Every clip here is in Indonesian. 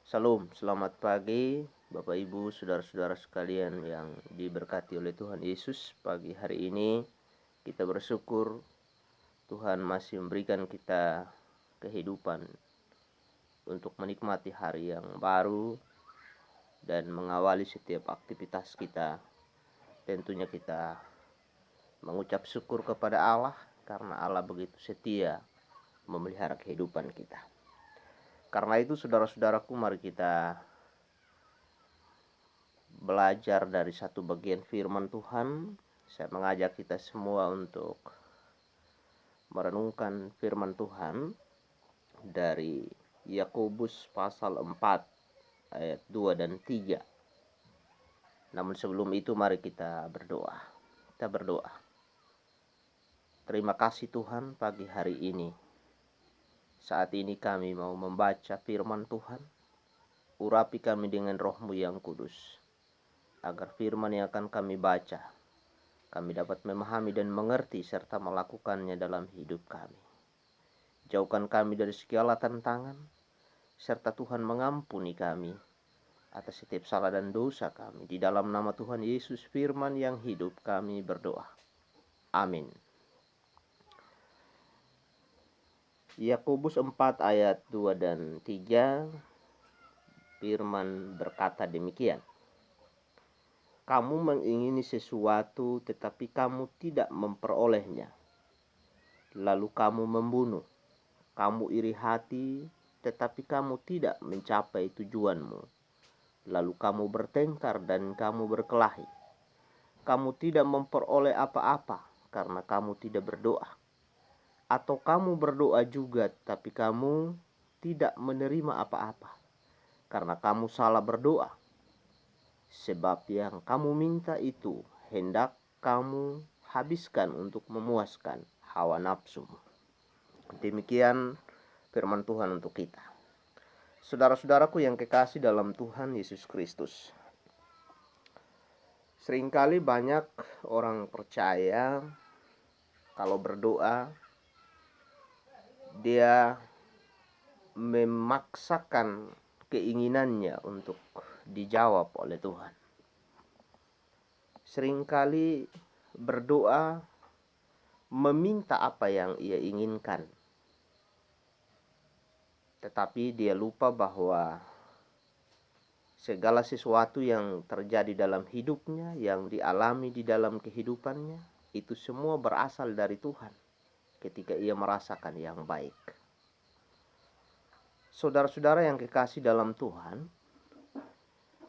Salam, selamat pagi Bapak Ibu, saudara-saudara sekalian yang diberkati oleh Tuhan Yesus. Pagi hari ini kita bersyukur Tuhan masih memberikan kita kehidupan untuk menikmati hari yang baru dan mengawali setiap aktivitas kita. Tentunya kita mengucap syukur kepada Allah karena Allah begitu setia memelihara kehidupan kita. Karena itu saudara-saudaraku, mari kita belajar dari satu bagian firman Tuhan. Saya mengajak kita semua untuk merenungkan firman Tuhan dari Yakobus pasal 4 ayat 2 dan 3. Namun sebelum itu mari kita berdoa. Kita berdoa. Terima kasih Tuhan, pagi hari ini. Saat ini kami mau membaca firman Tuhan. Urapi kami dengan Roh-Mu yang kudus, agar firman yang akan kami baca, kami dapat memahami dan mengerti serta melakukannya dalam hidup kami. Jauhkan kami dari segala tantangan, serta Tuhan mengampuni kami atas setiap salah dan dosa kami. Di dalam nama Tuhan Yesus firman yang hidup kami berdoa. Amin. Yakobus 4 ayat 2 dan 3, firman berkata demikian. Kamu mengingini sesuatu tetapi kamu tidak memperolehnya, lalu kamu membunuh. Kamu iri hati tetapi kamu tidak mencapai tujuanmu, lalu kamu bertengkar dan kamu berkelahi. Kamu tidak memperoleh apa-apa karena kamu tidak berdoa. Atau kamu berdoa juga tapi kamu tidak menerima apa-apa karena kamu salah berdoa. Sebab yang kamu minta itu hendak kamu habiskan untuk memuaskan hawa nafsumu. Demikian firman Tuhan untuk kita. Saudara-saudaraku yang kekasih dalam Tuhan Yesus Kristus. Seringkali banyak orang percaya kalau berdoa dia memaksakan keinginannya untuk dijawab oleh Tuhan. Seringkali berdoa meminta apa yang ia inginkan, tetapi dia lupa bahwa segala sesuatu yang terjadi dalam hidupnya, yang dialami di dalam kehidupannya, itu semua berasal dari Tuhan ketika ia merasakan yang baik. Saudara-saudara yang kekasih dalam Tuhan,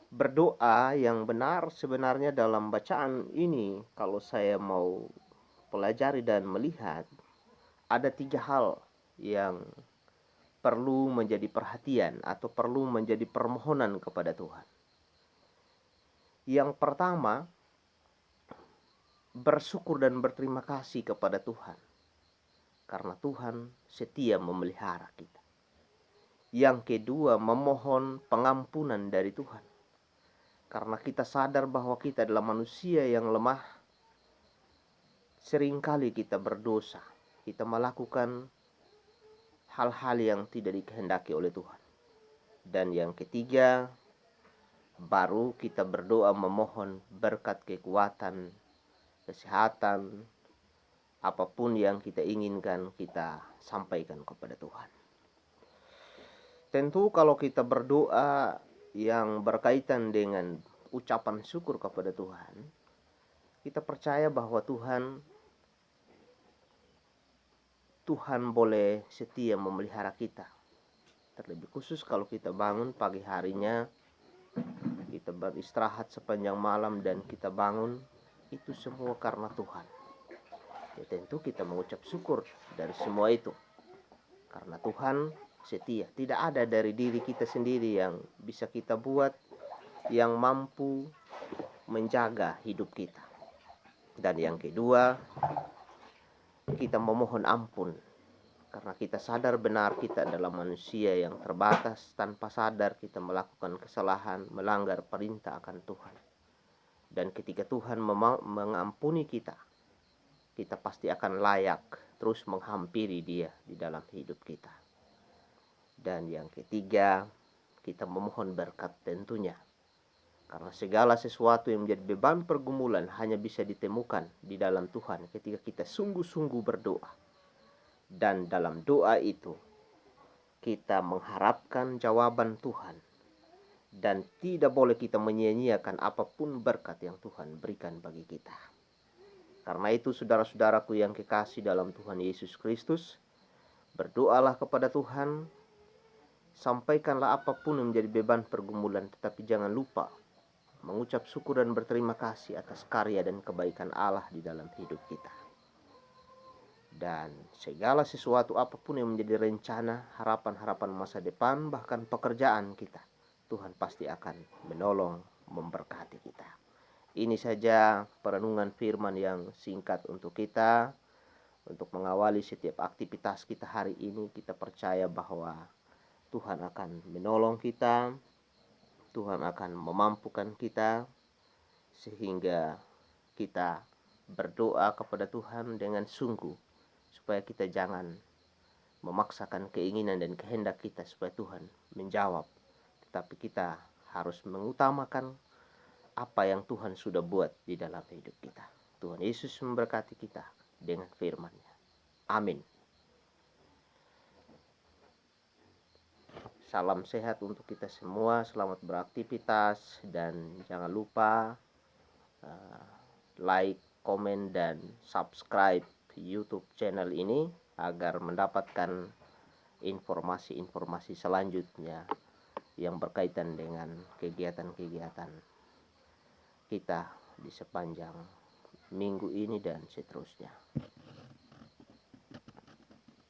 berdoa yang benar sebenarnya dalam bacaan ini, kalau saya mau pelajari dan melihat, ada 3 hal yang perlu menjadi perhatian atau perlu menjadi permohonan kepada Tuhan. Yang pertama, bersyukur dan berterima kasih kepada Tuhan karena Tuhan setia memelihara kita. Yang kedua, memohon pengampunan dari Tuhan karena kita sadar bahwa kita adalah manusia yang lemah. Seringkali kita berdosa, kita melakukan hal-hal yang tidak dikehendaki oleh Tuhan. Dan yang ketiga, baru kita berdoa memohon berkat kekuatan, kesehatan, apapun yang kita inginkan kita sampaikan kepada Tuhan. Tentu kalau kita berdoa yang berkaitan dengan ucapan syukur kepada Tuhan, kita percaya bahwa Tuhan boleh setia memelihara kita. Terlebih khusus kalau kita bangun pagi harinya, kita beristirahat sepanjang malam dan kita bangun, itu semua karena Tuhan. Ya tentu kita mengucap syukur dari semua itu, karena Tuhan setia. Tidak ada dari diri kita sendiri yang bisa kita buat yang mampu menjaga hidup kita. Dan yang kedua, kita memohon ampun karena kita sadar benar kita adalah manusia yang terbatas. Tanpa sadar kita melakukan kesalahan, melanggar perintah akan Tuhan. Dan ketika Tuhan mengampuni kita, kita pasti akan layak terus menghampiri Dia di dalam hidup kita. Dan yang ketiga, kita memohon berkat tentunya. Karena segala sesuatu yang menjadi beban pergumulan hanya bisa ditemukan di dalam Tuhan ketika kita sungguh-sungguh berdoa. Dan dalam doa itu kita mengharapkan jawaban Tuhan. Dan tidak boleh kita menyia-nyiakan apapun berkat yang Tuhan berikan bagi kita. Karena itu saudara-saudaraku yang kekasih dalam Tuhan Yesus Kristus, berdoalah kepada Tuhan, sampaikanlah apapun yang menjadi beban pergumulan, tetapi jangan lupa mengucap syukur dan berterima kasih atas karya dan kebaikan Allah di dalam hidup kita. Dan segala sesuatu apapun yang menjadi rencana, harapan-harapan masa depan, bahkan pekerjaan kita, Tuhan pasti akan menolong, memberkati kita. Ini saja perenungan firman yang singkat untuk kita, untuk mengawali setiap aktivitas kita hari ini. Kita percaya bahwa Tuhan akan menolong kita, Tuhan akan memampukan kita, sehingga kita berdoa kepada Tuhan dengan sungguh, supaya kita jangan memaksakan keinginan dan kehendak kita supaya Tuhan menjawab, tetapi kita harus mengutamakan apa yang Tuhan sudah buat di dalam hidup kita. Tuhan Yesus memberkati kita dengan firman-Nya. Amin. Salam sehat untuk kita semua, selamat beraktivitas, dan jangan lupa like, komen, dan subscribe YouTube channel ini agar mendapatkan informasi-informasi selanjutnya yang berkaitan dengan kegiatan-kegiatan kita di sepanjang minggu ini dan seterusnya.